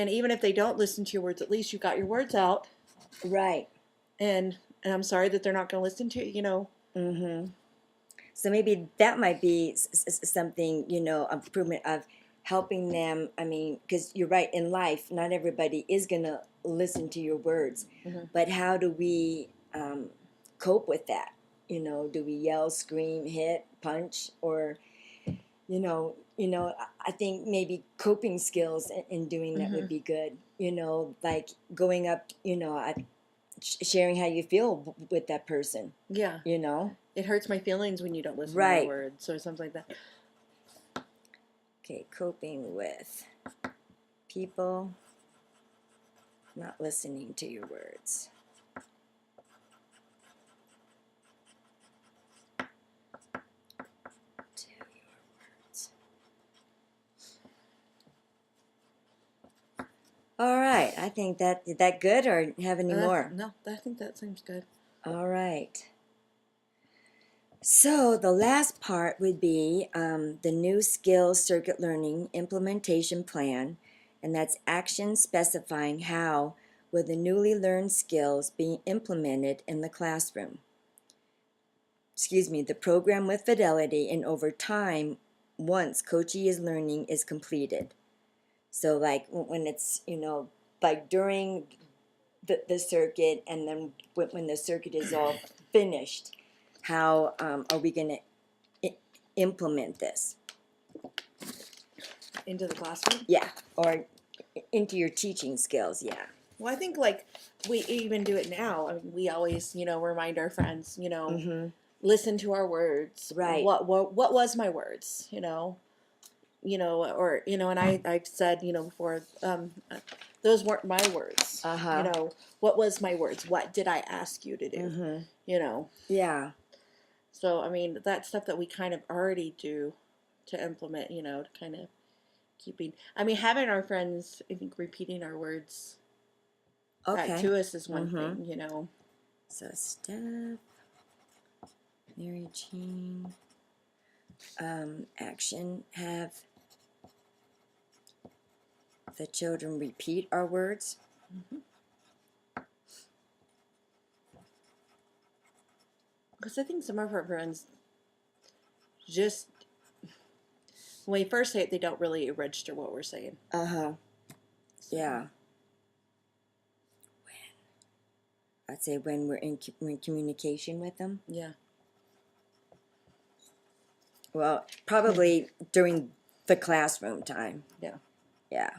And even if they don't listen to your words, at least you got your words out. Right. And I'm sorry that they're not going to listen to you, you know. Mm-hmm. So maybe that might be something, improvement of helping them. I mean, because you're right, in life, not everybody is going to listen to your words. Mm-hmm. But how do we cope with that? Do we yell, scream, hit, punch, or, I think maybe coping skills in doing that would Mm-hmm. be good. Like going up, sharing how you feel with that person. Yeah. You know? It hurts my feelings when you don't listen to my Right. words or something like that. Okay, coping with people not listening to your words. To your words. All right, I think did that good, or have any more? No, I think that seems good. All right. So the last part would be the new skills circuit learning implementation plan, and that's actions specifying how will the newly learned skills be implemented in the classroom. The program with fidelity and over time once coachee learning is completed. So like when it's, like during the circuit, and then when the circuit is all finished, how are we going to implement this? Into the classroom? Yeah, or into your teaching skills, yeah. Well, I think like we even do it now. I mean, we always, remind our friends, Mm-hmm. listen to our words. Right. What was my words, or and I've said, before, those weren't my words. Uh-huh. What was my words? What did I ask you to do? Mm-hmm. Yeah. So I mean, that's stuff that we kind of already do to implement, to kind of having our friends, I think, repeating our words back Okay. to us is one thing, So Steph, Mary Jean, action, have the children repeat our words. Because I think some of our friends just, when we first say it, they don't really register what we're saying. Uh-huh. So. Yeah. I'd say when we're in communication with them. Yeah. Well, probably during the classroom time. Yeah. Yeah.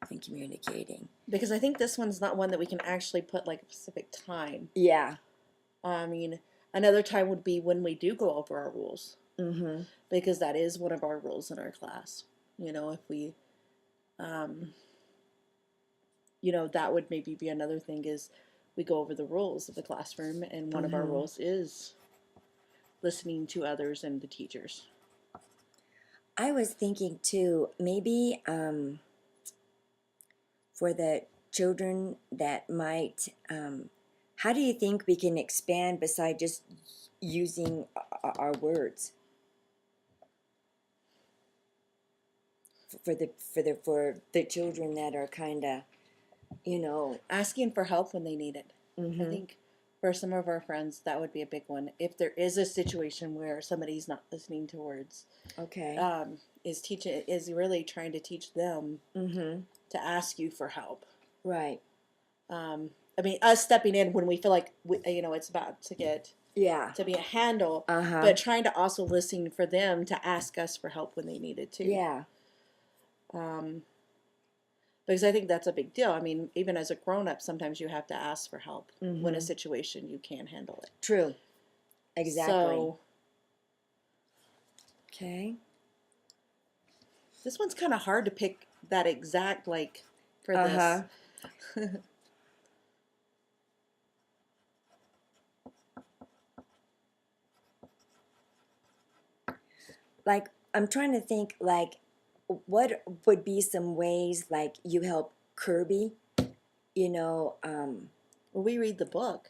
And communicating. Because I think this one's not one that we can actually put like a specific time. Yeah. I mean, another time would be when we do go over our rules. Mm-hmm. Because that is one of our rules in our class. If we, that would maybe be another thing is we go over the rules of the classroom, and one of our rules is listening to others and the teachers. I was thinking too, maybe for the children that might, how do you think we can expand beside just using our words? For the children that are kind of, asking for help when they need it. I think for some of our friends that would be a big one. If there is a situation where somebody's not listening to words, okay, is really trying to teach them to ask you for help. Right. I mean, us stepping in when we feel like it's about to get to be a handle, but trying to also listen for them to ask us for help when they need it too. Yeah. Because I think that's a big deal. I mean, even as a grown-up, sometimes you have to ask for help when a situation you can't handle it. True. Exactly. So, okay. This one's kind of hard to pick that exact, like, for this. Like, I'm trying to think, like, what would be some ways, like, you help Kirby, Well, we read the book.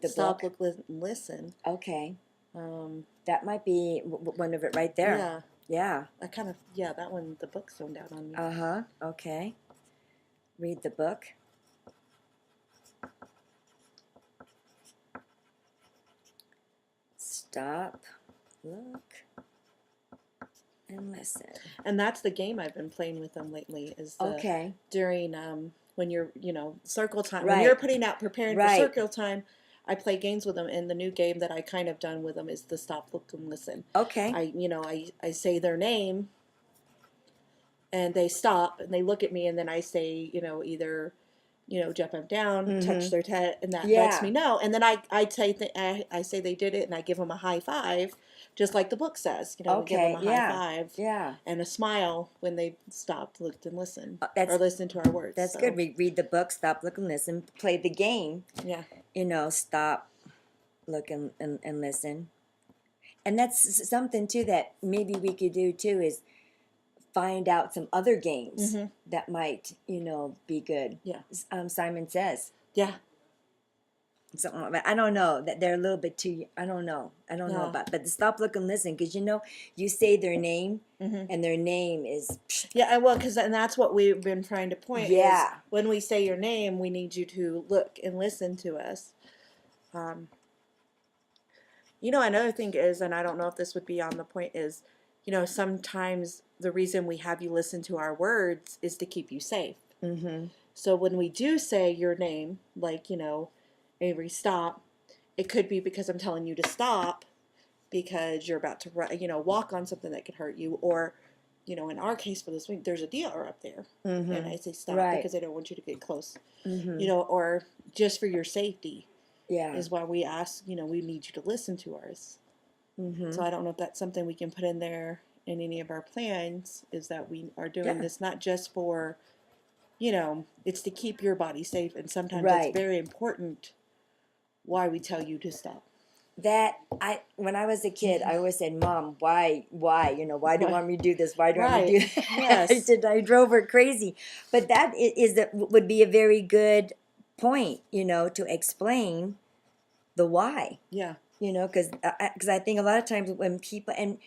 Stop, look, listen. Okay. That might be one of it right there. Yeah. Yeah. I kind of, yeah, that one, the book zoned out on me. Uh-huh. Okay. Read the book. Stop, look, and listen. And that's the game I've been playing with them lately. Is the Okay. during when you're circle time, when Right. you're putting out preparing for Right. circle time, I play games with them. And the new game that I kind of done with them is the stop, look, and listen. Okay. I say their name, and they stop and they look at me, and then I say either jump them down, touch their head, and that lets me know. And then I say they did it, and I give them a high five, just like the book says. We give them Okay. a Yeah. high five, Yeah. and a smile when they stopped, looked, and listened, That's or listened to our words. That's So, good. We read the book, stop, look, and listen. Play the game. yeah. Stop, look, and listen. And that's something too that maybe we could do too, is find out some other games that might be good. Yeah. Simon Says. Yeah. Something like that. I don't know, that they're a little bit too. I don't know about, but the stop, look, and listen, because you say their name, and their name is. Yeah, well, and that's what we've been trying to point. Yeah. Is when we say your name, we need you to look and listen to us. Another thing is, and I don't know if this would be on the point, is, sometimes the reason we have you listen to our words is to keep you safe. Mm-hmm. So when we do say your name, like, Avery, stop, it could be because I'm telling you to stop because you're about to, walk on something that could hurt you. Or, in our case for this week, there's a deer up there. And I say stop because I don't want you to get close. Or just for your safety. Yeah. Is why we ask, we need you to listen to ours. So I don't know if that's something we can put in there in any of our plans, is that we are doing this not just for, it's to keep your body safe. And sometimes it's very important why we tell you to stop. When I was a kid, I always said, "Mom, why, why do you want me to do this? Why do I want me to do that?" Yes. I drove her crazy. But that would be a very good point, to explain the why. Yeah. Because I think a lot of times when people, and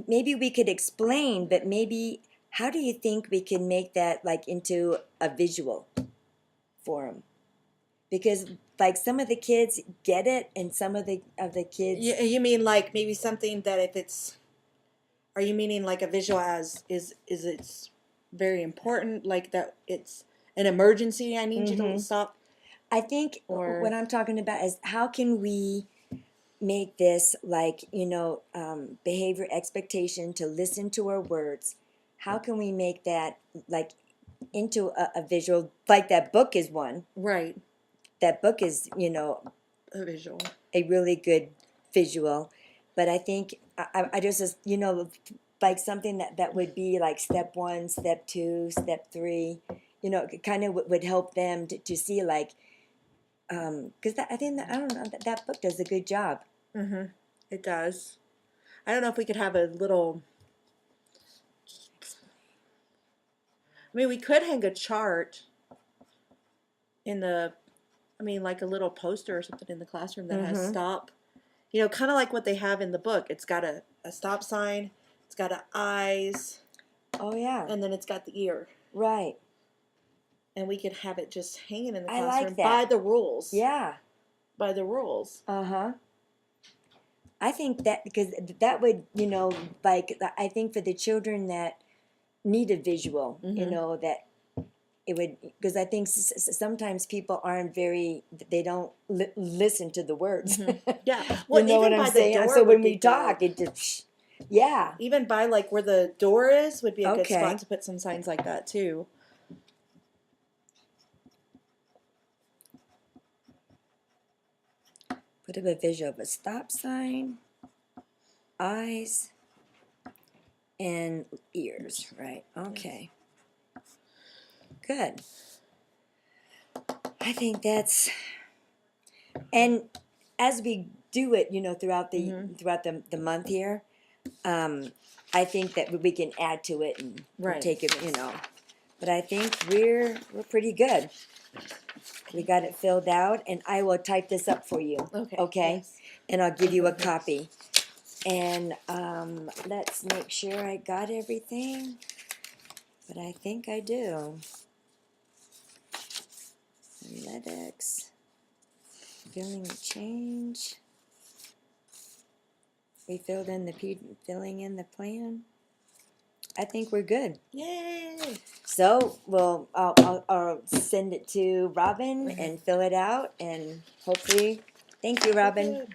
maybe we could explain, but maybe how do you think we can make that like into a visual for them? Because like some of the kids get it, and some of the kids. You mean like maybe something that if it's, are you meaning like a visual as is it's very important, like that it's an emergency, I need you to stop? I think what I'm talking about is how can we make this like, behavior expectation to listen to our words. How can we make that like into a visual, like that book is one. Right. That book is, a visual. A really good visual. But I think I just, like something that would be like step 1, step 2, step 3, kind of would help them to see like, because I think I don't know, that book does a good job. It does. I don't know if we could have a little, I mean, we could hang a chart in like a little poster or something in the classroom that has stop, kind of like what they have in the book. It's got a stop sign, it's got eyes. Oh, yeah. And then it's got the ear. Right. And we could have it just hanging in the classroom. I like that. By the rules. Yeah. By the rules. I think that, because that would, like, I think for the children that need a visual, that it would, because I think sometimes people aren't they don't listen to the words. Yeah. Well, you know what I'm saying? So when we talk, it just, yeah. Even by like where the door is would be a good spot to put some signs like that too. Put up a visual of a stop sign, eyes, and ears, right? Okay. Good. I think that's, and as we do it, throughout the month here, I think that we can add to it and take it, But I think we're pretty good. We got it filled out, and I will type this up for you. Okay. Okay? Yes. And I'll give you a copy. And let's make sure I got everything. But I think I do. Redx. Filling change. We filled in filling in the plan. I think we're good. Yay! So I'll send it to Robin and fill it out, and hopefully, thank you, Robin. Good.